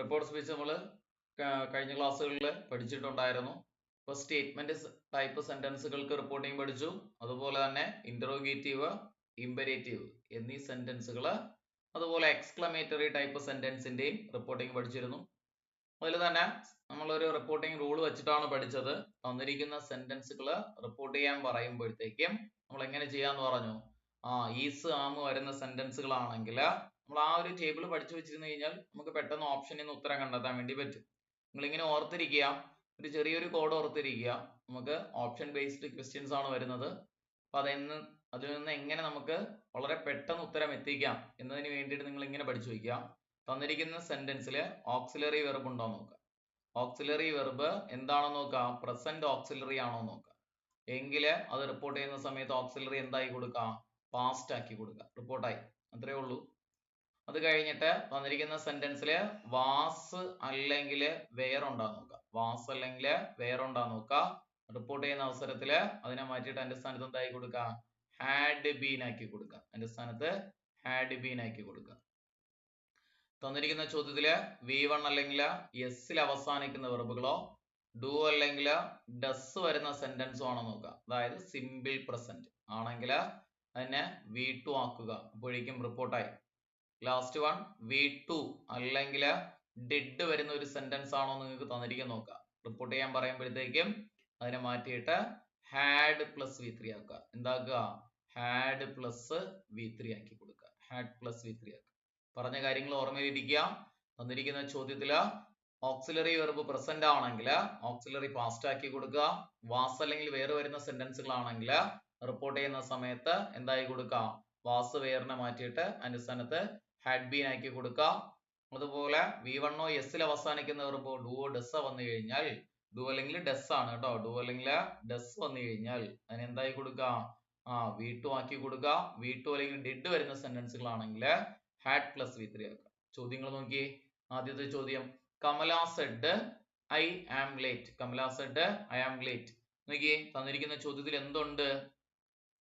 Report speech നമ്മൾ കഴിഞ്ഞ ക്ലാസ്സുകളിൽ പഠിച്ചിട്ടുണ്ടായിരുന്നു. ഇപ്പോൾ സ്റ്റേറ്റ്മെന്റ് ടൈപ്പ് സെന്റൻസുകൾക്ക് റിപ്പോർട്ടിംഗ് പഠിച്ചു. അതുപോലെ തന്നെ ഇന്ററോഗേറ്റീവ്, ഇമ്പരേറ്റീവ് എന്നീ സെന്റൻസുകൾ, അതുപോലെ എക്സ്ക്ലമേറ്ററി ടൈപ്പ് സെന്റൻസിന്റെയും റിപ്പോർട്ടിംഗ് പഠിച്ചിരുന്നു. അതിൽ തന്നെ നമ്മളൊരു റിപ്പോർട്ടിംഗ് റൂൾ വെച്ചിട്ടാണ് പഠിച്ചത്. തന്നിരിക്കുന്ന സെന്റൻസുകൾ റിപ്പോർട്ട് ചെയ്യാൻ പറയുമ്പോഴത്തേക്കും നമ്മൾ എങ്ങനെ ചെയ്യാന്ന് പറഞ്ഞു. ഈസ്, ആം വരുന്ന സെന്റൻസുകളാണെങ്കിൽ നമ്മൾ ആ ഒരു ടേബിൾ പഠിച്ചു വെച്ചിരുന്നു കഴിഞ്ഞാൽ നമുക്ക് പെട്ടെന്ന് ഓപ്ഷനിൽ നിന്ന് ഉത്തരം കണ്ടെത്താൻ വേണ്ടി പറ്റും. നിങ്ങളിങ്ങനെ ഓർത്തിരിക്കുക, ഒരു ചെറിയൊരു കോഡ് ഓർത്തിരിക്കുക. നമുക്ക് ഓപ്ഷൻ ബേസ്ഡ് ക്വസ്റ്റ്യൻസ് ആണ് വരുന്നത്. അപ്പൊ അതിൽ നിന്ന് എങ്ങനെ നമുക്ക് വളരെ പെട്ടെന്ന് ഉത്തരം എത്തിക്കാം എന്നതിന് വേണ്ടിയിട്ട് നിങ്ങൾ ഇങ്ങനെ പഠിച്ചു വയ്ക്കുക. തന്നിരിക്കുന്ന സെന്റൻസിൽ ഓക്സിലറി വെർബ് ഉണ്ടോ നോക്കുക. ഓക്സിലറി വെർബ് എന്താണെന്ന് നോക്കുക. പ്രസന്റ് ഓക്സിലറി ആണോ നോക്കുക. എങ്കിൽ അത് റിപ്പോർട്ട് ചെയ്യുന്ന സമയത്ത് ഓക്സിലറി എന്തായി കൊടുക്കുക, പാസ്റ്റ് ആക്കി കൊടുക്കുക. റിപ്പോർട്ടായി, അത്രേ ഉള്ളൂ. അത് കഴിഞ്ഞിട്ട് തന്നിരിക്കുന്ന സെന്റൻസിൽ വാസ് അല്ലെങ്കിൽ വെയർ ഉണ്ടാ നോക്കുക. വാസ് അല്ലെങ്കിൽ വെയർ ഉണ്ടാ നോക്കുക. റിപ്പോർട്ട് ചെയ്യുന്ന അവസരത്തിൽ അതിനെ മാറ്റിയിട്ട് അതിന്റെ സ്ഥാനത്ത് എന്തായി കൊടുക്കുക, ഹാഡ് ബീൻ ആക്കി കൊടുക്കുക. അതിന്റെ സ്ഥാനത്ത് ഹാഡ് ബീൻ ആക്കി കൊടുക്കുക. തന്നിരിക്കുന്ന ചോദ്യത്തില് V1 അല്ലെങ്കിൽ എസിൽ അവസാനിക്കുന്ന വെർബുകളോ ഡു അല്ലെങ്കിൽ ഡസ് വരുന്ന സെന്റൻസോ ആണോ നോക്കുക. അതായത് സിമ്പിൾ പ്രസന്റ് ആണെങ്കിൽ അതിനെ V2 ആക്കുക. അപ്പോഴേക്കും റിപ്പോർട്ടായി. ലാസ്റ്റ് വൺ V2 അല്ലെങ്കിൽ ഡിഡ് വരുന്ന ഒരു സെന്റൻസ് ആണോ നിങ്ങൾക്ക് തന്നിരിക്കുന്ന നോക്കുക. റിപ്പോർട്ട് ചെയ്യാൻ പറയുമ്പോഴത്തേക്കും അതിനെ മാറ്റിയിട്ട് ഹാഡ് പ്ലസ് V3 ആക്കുക. എന്താക്കുക, ഹാഡ് പ്ലസ് V3 ആക്കി കൊടുക്കുക. ഹാഡ് പ്ലസ് V3 ആക്കുക. പറഞ്ഞ കാര്യങ്ങൾ ഓർമ്മയിലിരിക്കുക. തന്നിരിക്കുന്ന ചോദ്യത്തില് ഓക്സിലറി വെർബ് പ്രസന്റ് ആണെങ്കിൽ ഓക്സിലറി പാസ്റ്റ് ആക്കി കൊടുക്കുക. വാസ് അല്ലെങ്കിൽ വേറെ വരുന്ന സെന്റൻസുകളാണെങ്കിൽ റിപ്പോർട്ട് ചെയ്യുന്ന സമയത്ത് എന്തായി കൊടുക്കുക, വാസ് വേറിനെ മാറ്റിയിട്ട് അതിന്റെ സ്ഥാനത്ത് ഹാഡ് ബീൻ ആക്കി കൊടുക്കുക. അതുപോലെ V1 എസിൽ അവസാനിക്കുന്ന വെർബ് ഡുവോ ഡസ് വന്നു കഴിഞ്ഞാൽ, ഡു അല്ലെങ്കിൽ ഡസ് ആണ് കേട്ടോ, ഡു അല്ലെങ്കിൽ ഡസ് വന്നു കഴിഞ്ഞാൽ അതിന് എന്തായി കൊടുക്കുക, V2 ആക്കി കൊടുക്കുക. V2 അല്ലെങ്കിൽ ഡിഡ് വരുന്ന സെന്റൻസുകളാണെങ്കിൽ ഹാഡ് പ്ലസ് V3 ആക്കുക. ചോദ്യങ്ങൾ നോക്കിയേ. ആദ്യത്തെ ചോദ്യം, Kamala said I am late. Kamala said I am late. നോക്കിയേ, തന്നിരിക്കുന്ന ചോദ്യത്തിൽ എന്തുണ്ട്,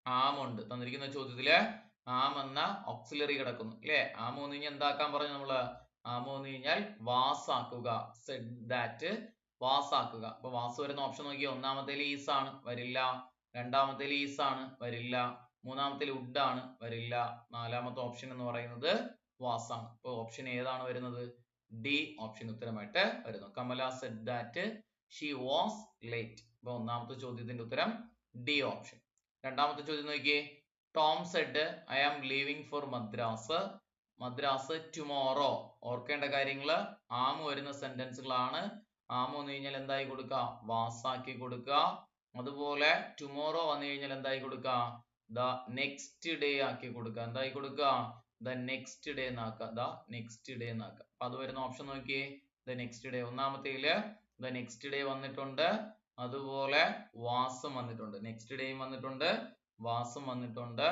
ആം ഉണ്ട്. തന്നിരിക്കുന്ന ചോദ്യത്തില് ആം എന്ന ഓക്സിലറി കിടക്കുന്നു അല്ലെ. ആം വന്നു കഴിഞ്ഞാൽ എന്താക്കാൻ പറഞ്ഞു നമ്മള്, ആം വന്നു കഴിഞ്ഞാൽ വാസ് ആക്കുക. സെഡ് ദാറ്റ് വാസ് ആക്കുക. അപ്പൊ വാസ് വരുന്ന ഓപ്ഷൻ നോക്കിയാൽ ഒന്നാമത്തേൽ ഈസ് ആണ്, വരില്ല. രണ്ടാമത്തേൽ ഈസ് ആണ്, വരില്ല. മൂന്നാമത്തേൽ വുഡ് ആണ്, വരില്ല. നാലാമത്തെ ഓപ്ഷൻ എന്ന് പറയുന്നത് വാസ് ആണ്. അപ്പൊ ഓപ്ഷൻ ഏതാണ് വരുന്നത്, ഡി ഓപ്ഷൻ ഉത്തരമായിട്ട് വരുന്നു. Kamala said that she was late. അപ്പൊ ഒന്നാമത്തെ ചോദ്യത്തിന്റെ ഉത്തരം ഡി ഓപ്ഷൻ. രണ്ടാമത്തെ ചോദ്യം നോക്കിയേ, Tom said I am leaving for Madras. Madras tomorrow. ഓർക്കേണ്ട കാര്യങ്ങള് ആം വരുന്ന സെന്റൻസുകളാണ്. ആം വന്നു കഴിഞ്ഞാൽ എന്തായി കൊടുക്കുക, വാസ് ആക്കി കൊടുക്കുക. അതുപോലെ ടുമോറോ വന്നു കഴിഞ്ഞാൽ എന്തായി കൊടുക്കുക, ദ നെക്സ്റ്റ് ഡേ ആക്കി കൊടുക്കുക. എന്തായി കൊടുക്കുക, ദ നെക്സ്റ്റ് ഡേ എന്നാക്കുക. ദ നെക്സ്റ്റ് ഡേ എന്നാക്കുക. അപ്പൊ അത് വരുന്ന ഓപ്ഷൻ നോക്കിയേ, ദ നെക്സ്റ്റ് ഡേ. ഒന്നാമത്തേല് ദ നെക്സ്റ്റ് ഡേ വന്നിട്ടുണ്ട്, അതുപോലെ വാസും വന്നിട്ടുണ്ട്. നെക്സ്റ്റ് ഡേയും വന്നിട്ടുണ്ട്, വാസും വന്നിട്ടുണ്ട്.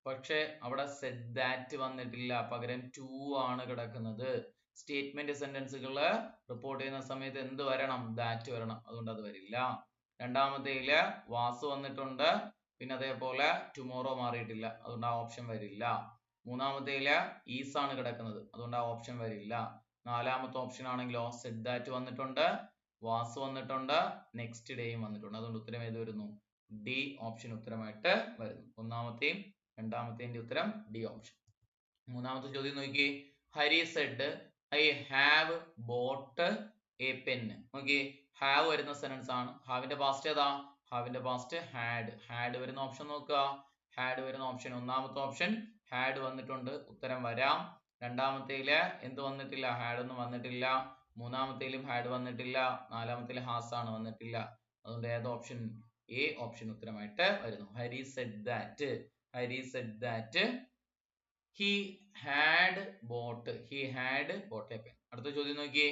പക്ഷെ അവിടെ സെഡ് ദാറ്റ് വന്നിട്ടില്ല, പകരം ടു ആണ് കിടക്കുന്നത്. സ്റ്റേറ്റ്മെന്റ് സെന്റൻസുകള് റിപ്പോർട്ട് ചെയ്യുന്ന സമയത്ത് എന്ത് വരണം, ദാറ്റ് വരണം. അതുകൊണ്ട് അത് വരില്ല. രണ്ടാമത്തേല് വാസ് വന്നിട്ടുണ്ട്, പിന്നെ അതേപോലെ ടുമോറോ മാറിയിട്ടില്ല, അതുകൊണ്ട് ആ ഓപ്ഷൻ വരില്ല. മൂന്നാമത്തേല് ഈസ് ആണ് കിടക്കുന്നത്, അതുകൊണ്ട് ആ ഓപ്ഷൻ വരില്ല. നാലാമത്തെ ഓപ്ഷൻ ആണെങ്കിലോ സെഡ് ദാറ്റ് വന്നിട്ടുണ്ട്, വാസ് വന്നിട്ടുണ്ട്, നെക്സ്റ്റ് ഡേയും വന്നിട്ടുണ്ട്. അതുകൊണ്ട് ഉത്തരം ഏത് വരുന്നു, ഡി ഓപ്ഷൻ ഉത്തരമായിട്ട് വരുന്നു. ഒന്നാമത്തെയും രണ്ടാമത്തെയും ഉത്തരം ഡി ഓപ്ഷൻ. മൂന്നാമത്തെ ചോദ്യം നോക്കി, Hari said I have bought a pen. നോക്കി, ഹാവ് വരുന്ന സെന്റൻസ് ആണ്. ഹാവിന്റെ പാസ്റ്റ് ഏതാ, ഹാവിന്റെ പാസ്റ്റ് ഹാഡ്. ഹാഡ് വരുന്ന ഓപ്ഷൻ നോക്കുക. ഹാഡ് വരുന്ന ഓപ്ഷൻ ഒന്നാമത്തെ ഓപ്ഷൻ ഹാഡ് വന്നിട്ടുണ്ട്, ഉത്തരം വരാം. രണ്ടാമത്തേല് എന്ത് വന്നിട്ടില്ല, ഹാഡ് ഒന്നും വന്നിട്ടില്ല. മൂന്നാമത്തേലും ഹാഡ് വന്നിട്ടില്ല. നാലാമത്തേല് ഹാസ് ആണ് വന്നിട്ടില്ല. അതുകൊണ്ട് ഏത് ഓപ്ഷൻ, എ ഓപ്ഷൻ ഉത്തരമായിട്ട് വരുന്നു. Hari said that, Hari said that he had bought, he had bought a pen. അടുത്ത ചോദ്യം നോക്കിയേ,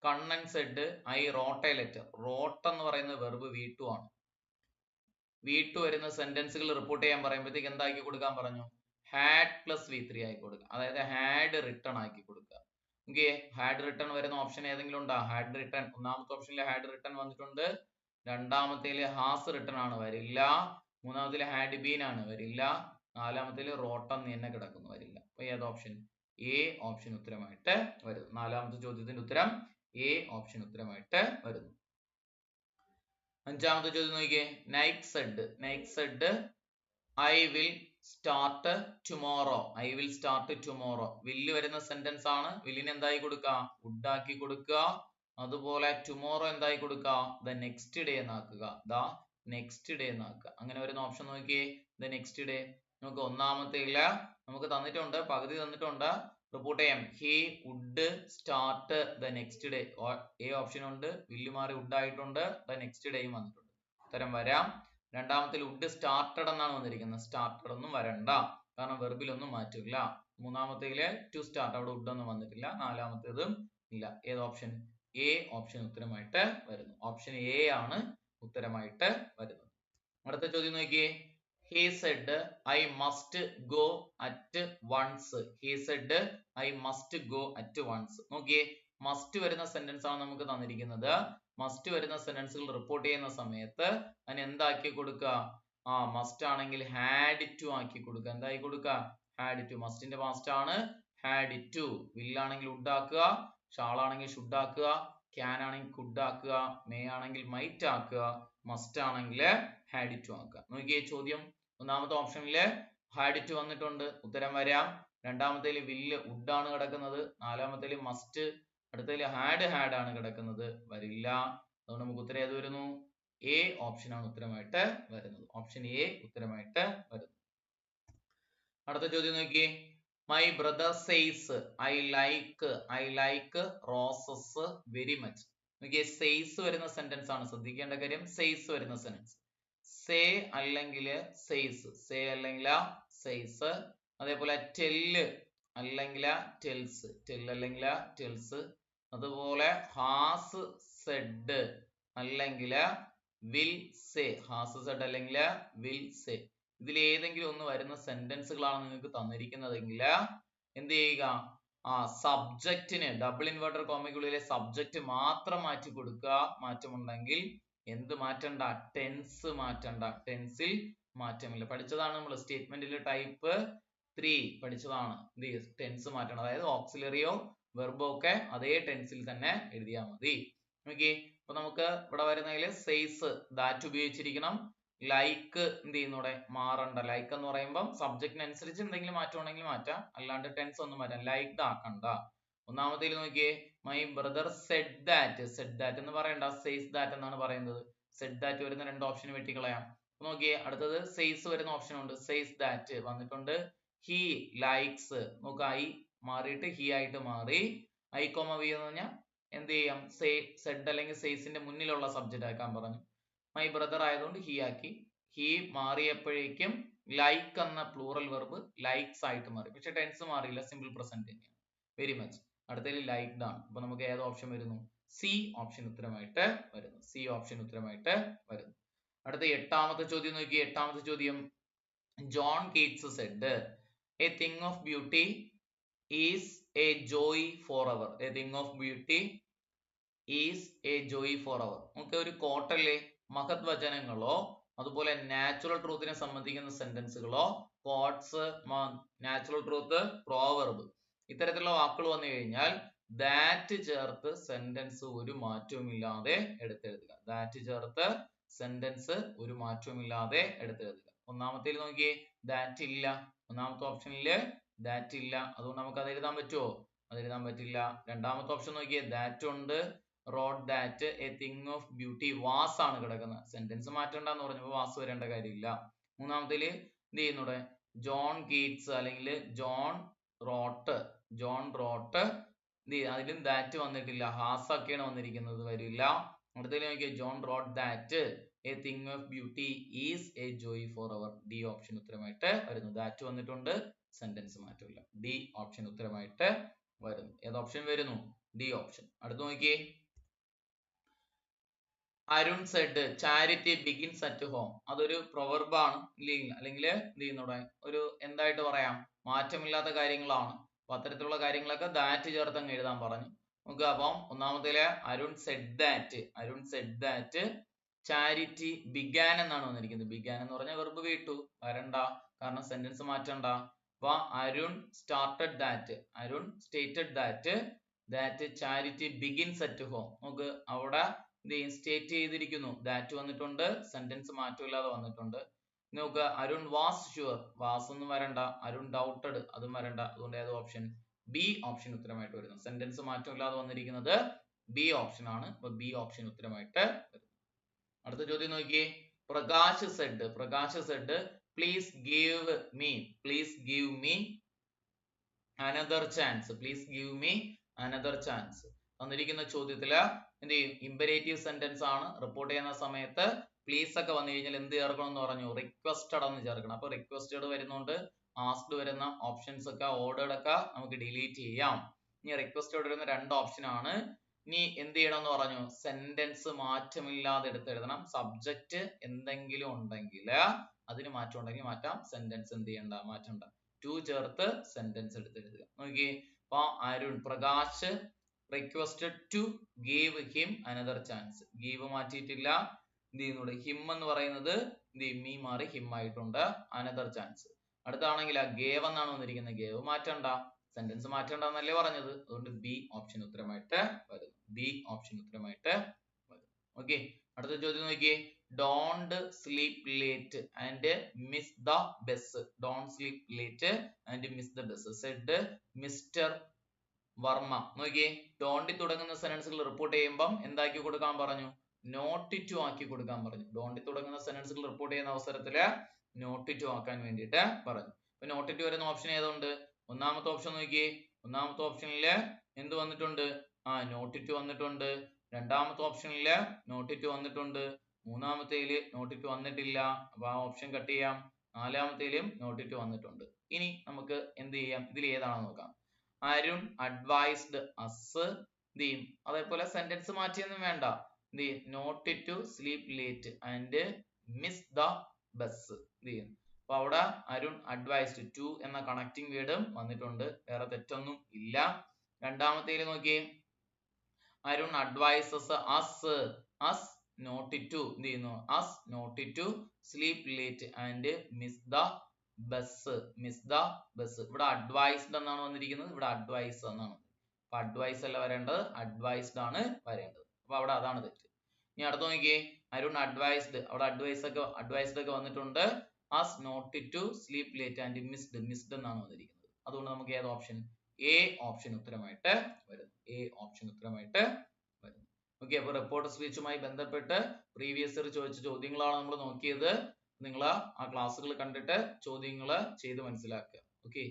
Kannan said I wrote a letter. Wrote എന്ന് പറയുന്ന വെർബ് V2 ആണ്. V2 വരുന്ന സെന്റൻസുകൾ റിപ്പോർട്ട് ചെയ്യാൻ പറയുമ്പോഴത്തേക്ക് എന്താക്കി കൊടുക്കാൻ പറഞ്ഞു, ഹാഡ് പ്ലസ് V3 ആക്കി കൊടുക്കുക. അതായത് ഹാഡ് റിട്ടൺ ആക്കി കൊടുക്കുക. ഓക്കെ, ഹാഡ് റിട്ടൺ വരുന്ന ഓപ്ഷൻ ഏതെങ്കിലും ഉണ്ടോ, ഹാഡ് റിട്ടൺ. ഒന്നാമത്തെ ഓപ്ഷനിൽ ഹാഡ് റിട്ടൺ വന്നിട്ടുണ്ട്. രണ്ടാമത്തേല് ഹാസ് റിട്ടൺ ആണ്, വരില്ല. മൂന്നാമത്തേല് ഹാഡ് ബീൻ ആണ്, വരില്ല. നാലാമത്തേല് റോട്ടൺ തന്നെ കിടക്കുന്നു, വരില്ല. അപ്പൊ ഏത് ഓപ്ഷൻ, എ ഓപ്ഷൻ ഉത്തരമായിട്ട് വരുന്നു. നാലാമത്തെ ചോദ്യത്തിന്റെ ഉത്തരം എ ഓപ്ഷൻ ഉത്തരമായിട്ട് വരുന്നു. അഞ്ചാമത്തെ ചോദ്യം നോക്കിയേ. Nike said I will start tomorrow. I will start tomorrow. Will വരുന്ന സെന്റൻസ് ആണ്. വില്ലിന് എന്തായി കൊടുക്കുക? വുഡ് ആക്കി കൊടുക്കുക. അതുപോലെ ടുമോറോ എന്തായി കൊടുക്കുക? ദ നെക്സ്റ്റ് ഡേ എന്നാക്കുക. ദ നെക്സ്റ്റ് ഡേ എന്നാക്കുക. അങ്ങനെ വരുന്ന ഓപ്ഷൻ നോക്കിയേ. The next day. നമുക്ക് ഒന്നാമത്തേല നമുക്ക് തന്നിട്ടുണ്ട്, പകുതി തന്നിട്ടുണ്ട്. റിപ്പോർട്ട് ചെയ്യാം. He would start the next day. A option ഉണ്ട്. വില്ല് മാറി വുഡ് ആയിട്ടുണ്ട്. ദ നെക്സ്റ്റ് ഡേയും വന്നിട്ടുണ്ട്. ഉത്തരം വരാം. രണ്ടാമത്തിൽ വുഡ് സ്റ്റാർട്ടഡ് എന്നാണ് വന്നിരിക്കുന്നത്. സ്റ്റാർട്ടഡ് ഒന്നും വരണ്ട, കാരണം വെർബിലൊന്നും മാറ്റില്ല. മൂന്നാമത്തേല് ടു സ്റ്റാർട്ട്, അവിടെ വുഡ് ഒന്നും വന്നിട്ടില്ല. നാലാമത്തേതും ഇല്ല. ഏത് ഓപ്ഷൻ? എ ഓപ്ഷൻ ഉത്തരമായിട്ട് വരുന്നു. ഓപ്ഷൻ എ ആണ് ഉത്തരമായിട്ട് വരുന്നത്. അടുത്ത ചോദ്യം നോക്കിയേ. He said I must go at once. He said I must go at once. നോക്കിയേ, must വരുന്ന സെന്റൻസ് ആണ് നമുക്ക് തന്നിരിക്കുന്നത്. must വരുന്ന സെന്റൻസുകൾ റിപ്പോർട്ട് ചെയ്യുന്ന സമയത്ത് അതിന് എന്താക്കി കൊടുക്കുക? must ആണെങ്കിൽ had to ആക്കി കൊടുക്കുക. എന്തായി കൊടുക്കുക? had to. mustന്റെ പാസ്റ്റ് ആണ് had to. will ആണെങ്കിൽ would ആക്കുക, shall ആണെങ്കിൽ should ആക്കുക, can ആണെങ്കിൽ could ആക്കുക, may ആണെങ്കിൽ might ആക്കുക, must ആണെങ്കിൽ had to ആക്കുക. നോക്കിയേ ചോദ്യം. ഒന്നാമത്തെ ഓപ്ഷനില് had to വന്നിട്ടുണ്ട്. ഉത്തരം വരാം. രണ്ടാമത്തേല് will would ആണ് കിടക്കുന്നത്. നാലാമത്തേല് must, അടുത്തതില് had ആണ് കിടക്കുന്നത്. വരില്ല. അതുകൊണ്ട് നമുക്ക് ഉത്തരം ഏത് വരുന്നു? എ ഓപ്ഷൻ ആണ് ഉത്തരമായിട്ട് വരുന്നത്. ഓപ്ഷൻ എ ഉത്തരമായിട്ട് വരുന്നു. അടുത്ത ചോദ്യം നോക്കിയേ. My brother says I like roses very much. നോക്കിയേ, says വരുന്ന സെന്റൻസ് ആണ്. ശ്രദ്ധിക്കേണ്ട കാര്യം says വരുന്ന സെന്റൻസ്. say അല്ലെങ്കിൽ says, say അല്ലെങ്കിൽ says. അതേപോലെ tell അല്ലെങ്കിൽ tells, tell അല്ലെങ്കിൽ tells. അതുപോലെ has said അല്ലെങ്കിൽ will say, has said അല്ലെങ്കിൽ will say. ഇതിൽ ഏതെങ്കിലും ഒന്ന് വരുന്ന സെന്റൻസുകളാണ് നിങ്ങൾക്ക് തന്നിരിക്കുന്നതെങ്കിൽ എന്ത് ചെയ്യുക? സബ്ജക്റ്റിന് ഡബിൾ ഇൻവേർട്ടർ കോമയ്ക്കുള്ളിലെ സബ്ജക്റ്റ് മാത്രം മാറ്റി കൊടുക്കുക. മാറ്റമുണ്ടെങ്കിൽ എന്ത് മാറ്റണ്ട? ടെൻസ് മാറ്റണ്ട. ടെൻസിൽ മാറ്റമില്ല. പഠിച്ചതാണ് നമ്മൾ. സ്റ്റേറ്റ്മെന്റിലെ ടൈപ്പ് 3 പഠിച്ചതാണ്. ടെൻസ് മാറ്റണം. അതായത് ഓക്സിലറിയോ വെർബോ ഒക്കെ അതേ ടെൻസിൽ തന്നെ എഴുതിയാൽ മതി. നോക്കിയേ, അപ്പൊ നമുക്ക് ഇവിടെ വരുന്നതിൽ സെയ്സ് ദാറ്റ് ഉപയോഗിച്ചിരിക്കണം. ലൈക്ക് എന്ത് ചെയ്യുന്നൂടെ? മാറണ്ട. ലൈക്ക് എന്ന് പറയുമ്പോൾ സബ്ജക്റ്റിനനുസരിച്ച് എന്തെങ്കിലും മാറ്റം ഉണ്ടെങ്കിൽ മാറ്റാം, അല്ലാണ്ട് ടെൻസ് ഒന്നും മാറ്റാം. ലൈക്ക് ആക്കണ്ട. ഒന്നാമത്തേൽ നോക്കിയേ. My brother said that. Said that എന്ന് പറയണ്ട, സെയ്സ് ദാറ്റ് എന്നാണ് പറയുന്നത്. സെഡ് ദാറ്റ് വരുന്ന രണ്ട് ഓപ്ഷൻ വെട്ടിക്കളയാം. നോക്കിയേ, അടുത്തത് സെയ്സ് വരുന്ന ഓപ്ഷൻ ഉണ്ട്. സെയ്സ് ദാറ്റ് വന്നിട്ടുണ്ട്. He likes. നോക്കുക, ഐ മാറിയിട്ട് ഹി ആയിട്ട് മാറി. ഐ കോമ വി എന്ന് പറഞ്ഞാൽ എന്ത് ചെയ്യാം? സെഡ് അല്ലെങ്കിൽ സെയ്സിന്റെ മുന്നിലുള്ള സബ്ജക്റ്റ് ആക്കാൻ പറഞ്ഞു. മൈ ബ്രദർ ആയതുകൊണ്ട് ഹി ആക്കി. ഹി മാറിയപ്പോഴേക്കും ലൈക്ക് എന്ന പ്ലൂറൽ വെർബ് ലൈക്സ് ആയിട്ട് മാറി. പക്ഷെ ടെൻസ് മാറിയില്ല, സിമ്പിൾ പ്രസന്റ് തന്നെയാണ്. Very much. അടുത്തതിൽ ലൈക്ഡ് ആണ്. അപ്പൊ നമുക്ക് ഏത് ഓപ്ഷൻ വരുന്നു? സി ഓപ്ഷൻ ഉത്തരമായിട്ട് വരുന്നു. സി ഓപ്ഷൻ ഉത്തരമായിട്ട് വരുന്നു. അടുത്ത എട്ടാമത്തെ ചോദ്യം നോക്കി. എട്ടാമത്തെ ചോദ്യം. John Keats said a thing of beauty is a joy forever. A thing of beauty is a joy forever. നമുക്ക് ഒരു കോട്ടല്ലേ മഹത് വചനങ്ങളോ അതുപോലെ നാച്ചുറൽ ട്രൂത്തിനെ സംബന്ധിക്കുന്ന സെന്റൻസുകളോ, കോട്സ്, നാച്ചുറൽ ട്രൂത്ത്, പ്രോവർബ്, ഇത്തരത്തിലുള്ള വാക്കുകൾ വന്നു കഴിഞ്ഞാൽ ദാറ്റ് ചേർത്ത് സെന്റൻസ് ഒരു മാറ്റവും ഇല്ലാതെ എടുത്തെഴുതുക. ദാറ്റ് ചേർത്ത് സെന്റൻസ് ഒരു മാറ്റവും ഇല്ലാതെ എടുത്തെഴുതുക. ഒന്നാമത്തേൽ നോക്കിയേ, ദാറ്റ് ഇല്ല. ഒന്നാമത്തെ ഓപ്ഷനില് ദാറ്റ് ഇല്ല. അതുകൊണ്ട് നമുക്ക് അത് എഴുതാൻ പറ്റുമോ? അത് എഴുതാൻ പറ്റില്ല. രണ്ടാമത്തെ ഓപ്ഷൻ നോക്കിയേ, ദാറ്റ് ഉണ്ട്. Road that a thing of beauty was ആണ് കിടക്കുന്നത്. സെന്റൻസ് മാറ്റണ്ടെന്ന് പറഞ്ഞപ്പോൾ വാസ് വരേണ്ട കാര്യമില്ല. മൂന്നാമത്തേല് എന്ത് ചെയ്യുന്നൂടെ? ജോൺ കീറ്റ്സ് അല്ലെങ്കിൽ ജോൺ റോട്ട്. ജോൺ റോട്ട് അതിലും ദാറ്റ് വന്നിട്ടില്ല, ഹാസ് ഒക്കെയാണ് വന്നിരിക്കുന്നത്, വരില്ല. അടുത്തതിൽ നോക്കിയാൽ John Rott that a thing of beauty is a joy forever. D option ഉത്തരമായിട്ട് വരുന്നു. ദാറ്റ് വന്നിട്ടുണ്ട്, സെന്റൻസ് മാറ്റമില്ല. ഡി ഓപ്ഷൻ ഉത്തരമായിട്ട് വരുന്നു. ഏത് ഓപ്ഷൻ വരുന്നു? D option. അടുത്ത് നോക്കിയേ. Arun said charity begins at home. അതൊരു പ്രൊവർബാണ് അല്ലെങ്കിൽ എന്ത് ചെയ്യുന്നൂടെ? ഒരു എന്തായിട്ട് പറയാം? മാറ്റമില്ലാത്ത കാര്യങ്ങളാണ്. അപ്പൊ അത്തരത്തിലുള്ള കാര്യങ്ങളൊക്കെ ദാറ്റ് ചേർത്ത് അങ്ങ് എഴുതാൻ പറഞ്ഞു. നമുക്ക് അപ്പം ഒന്നാമത്തേല് Arun said that. Arun said that charity began എന്നാണ് വന്നിരിക്കുന്നത്. ബിഗാൻ എന്ന് പറഞ്ഞാൽ വെർബ് വിട്ടു, വരണ്ട, കാരണം സെന്റൻസ് മാറ്റണ്ട. അപ്പൊ Arun started that, Arun stated that charity begins at home. നമുക്ക് അവിടെ സ്റ്റേറ്റ് ചെയ്തിരിക്കുന്നു, ദാറ്റ് വന്നിട്ടുണ്ട്, സെന്റൻസ് മാറ്റമില്ലാതെ വന്നിട്ടുണ്ട്. നോക്കുക, അരുൺ വാസ് ഷുവർ, വാസ് ഒന്നും വരണ്ട. അരുൺ ഡൗട്ടഡ്, അതും വരണ്ട. അതുകൊണ്ട് ഏത് ഓപ്ഷൻ? ബി ഓപ്ഷൻ ഉത്തരമായിട്ട് വരുന്നു. സെന്റൻസ് മാറ്റമില്ലാതെ വന്നിരിക്കുന്നത് ബി ഓപ്ഷൻ ആണ്. അപ്പൊ ബി ഓപ്ഷൻ ഉത്തരമായിട്ട് വരുന്നു. അടുത്ത ചോദ്യം നോക്കിയേ. Prakash said please give me another chance. തന്നിരിക്കുന്ന ചോദ്യത്തില് എന്ത് ചെയ്യും? ഇമ്പരേറ്റീവ് സെന്റൻസ് ആണ്. റിപ്പോർട്ട് ചെയ്യുന്ന സമയത്ത് പ്ലീസ് ഒക്കെ വന്നു കഴിഞ്ഞാൽ എന്ത് ചേർക്കണം എന്ന് പറഞ്ഞു? റിക്വസ്റ്റഡ് എന്ന് ചേർക്കണം. അപ്പൊ റിക്വസ്റ്റഡ് വരുന്നുണ്ട്, ആസ്ക്ഡ് വരുന്ന ഓപ്ഷൻസ് ഒക്കെ ഓർഡേർഡ് ഒക്കെ നമുക്ക് ഡിലീറ്റ് ചെയ്യാം. ഇനി റിക്വസ്റ്റഡ് വരുന്ന രണ്ട് ഓപ്ഷൻ ആണ്. ഇനി എന്ത് ചെയ്യണം എന്ന് പറഞ്ഞു? സെന്റൻസ് മാറ്റമില്ലാതെ എടുത്തെഴുതണം. സബ്ജക്റ്റ് എന്തെങ്കിലും ഉണ്ടെങ്കിൽ അതിന് മാറ്റം ഉണ്ടെങ്കിൽ മാറ്റാം. സെന്റൻസ് എന്ത് ചെയ്യണ്ട? മാറ്റണ്ട. ടു ചേർത്ത് സെന്റൻസ് എടുത്തെഴുതുക. നോക്കിയേ. അപ്പൊ Arun, Prakash requested to give him another chance. give മാറ്റിയിട്ടില്ല. എന്ത് ചെയ്യുന്നുണ്ട്? ഹിം എന്ന് പറയുന്നത് മീ മാറി ഹിം ആയിട്ടുണ്ട്. Another chance. അടുത്താണെങ്കിൽ ഗേവ് എന്നാണ് വന്നിരിക്കുന്നത്. ഗേവ് മാറ്റണ്ട, സെന്റൻസ് മാറ്റണ്ട എന്നല്ലേ പറഞ്ഞത്. അതുകൊണ്ട് ബി ഓപ്ഷൻ ഉത്തരമായിട്ട് വരുന്നു. ബി ഓപ്ഷൻ ഉത്തരമായിട്ട് വരുന്നു. ഓക്കെ, അടുത്ത ചോദ്യം നോക്കിയേ. Don't sleep late and miss the bus. Don't sleep late and miss the bus said mister Varma. നോക്കിയേ, ഡോണ്ടി തുടങ്ങുന്ന സെന്റൻസുകൾ റിപ്പോർട്ട് ചെയ്യുമ്പം എന്താക്കി കൊടുക്കാൻ പറഞ്ഞു? നോട്ട് ടു ആക്കി കൊടുക്കാൻ പറഞ്ഞു. ഡോണ്ടി തുടങ്ങുന്ന സെന്റൻസുകൾ റിപ്പോർട്ട് ചെയ്യുന്ന അവസരത്തില് നോട്ട് ടു ആക്കാൻ വേണ്ടിയിട്ട് പറഞ്ഞു. ഇപ്പൊ നോട്ട് ടു വരുന്ന ഓപ്ഷൻ ഏതുണ്ട്? ഒന്നാമത്തെ ഓപ്ഷൻ നോക്കിയേ. ഒന്നാമത്തെ ഓപ്ഷനില് എന്ത് വന്നിട്ടുണ്ട്? നോട്ട് ടു വന്നിട്ടുണ്ട്. രണ്ടാമത്തെ ഓപ്ഷനില് നോട്ട് ടു വന്നിട്ടുണ്ട്. മൂന്നാമത്തേല് നോട്ട് ടു വന്നിട്ടില്ല. അപ്പൊ ആ ഓപ്ഷൻ കട്ട് ചെയ്യാം. നാലാമത്തേലും നോട്ട് ടു വന്നിട്ടുണ്ട്. ഇനി നമുക്ക് എന്ത് ചെയ്യാം? ഇതിൽ ഏതാണെന്ന് നോക്കാം. അരുൺ അഡ്വൈസ്ഡ് അസ് അതേപോലെ സെന്റൻസ് മാറ്റിയൊന്നും വേണ്ട. Not to sleep late and miss the bus. അപ്പൊ അവിടെ അരുൺ അഡ്വൈസ്ഡ് ടു എന്ന കണക്റ്റിംഗ് വേർഡും വന്നിട്ടുണ്ട്. വേറെ തെറ്റൊന്നും ഇല്ല. രണ്ടാമത്തേല് നോക്കിയേ. Arun advises as not to as not to sleep late and miss the bus. ഇവിടെ അഡ്വൈസ്ഡ് എന്നാണ് വന്നിരിക്കുന്നത്, ഇവിടെ അഡ്വൈസ് എന്നാണ്. അപ്പൊ അഡ്വൈസ് അല്ല വരേണ്ടത്, അഡ്വൈസ്ഡ് ആണ് വരേണ്ടത്. അപ്പൊ അവിടെ അതാണ് തെറ്റ്. ഇനി അടുത്ത നോക്കിയേ. അരുൺ അഡ്വൈസ്ഡ്, അവിടെ അഡ്വൈസ്ഡ് ഒക്കെ വന്നിട്ടുണ്ട്. As not to sleep late and missed എന്നാണ് വന്നിരിക്കുന്നത്. അതുകൊണ്ട് നമുക്ക് ഏത് ഓപ്ഷൻ? എ ഓപ്ഷൻ ഉത്തരമായിട്ട് വരുന്നു. എ ഓപ്ഷൻ ഉത്തരമായിട്ട് വരുന്നു. ഓക്കെ, അപ്പൊ റിപ്പോർട്ട് സ്പീച്ചുമായി ബന്ധപ്പെട്ട് പ്രീവിയസ് ഇയർ ചോദിച്ച ചോദ്യങ്ങളാണ് നമ്മൾ നോക്കിയത്. നിങ്ങൾ ആ ക്ലാസ്സുകൾ കണ്ടിട്ട് ചോദ്യങ്ങൾ ചെയ്ത് മനസ്സിലാക്കുക. ഓക്കെ.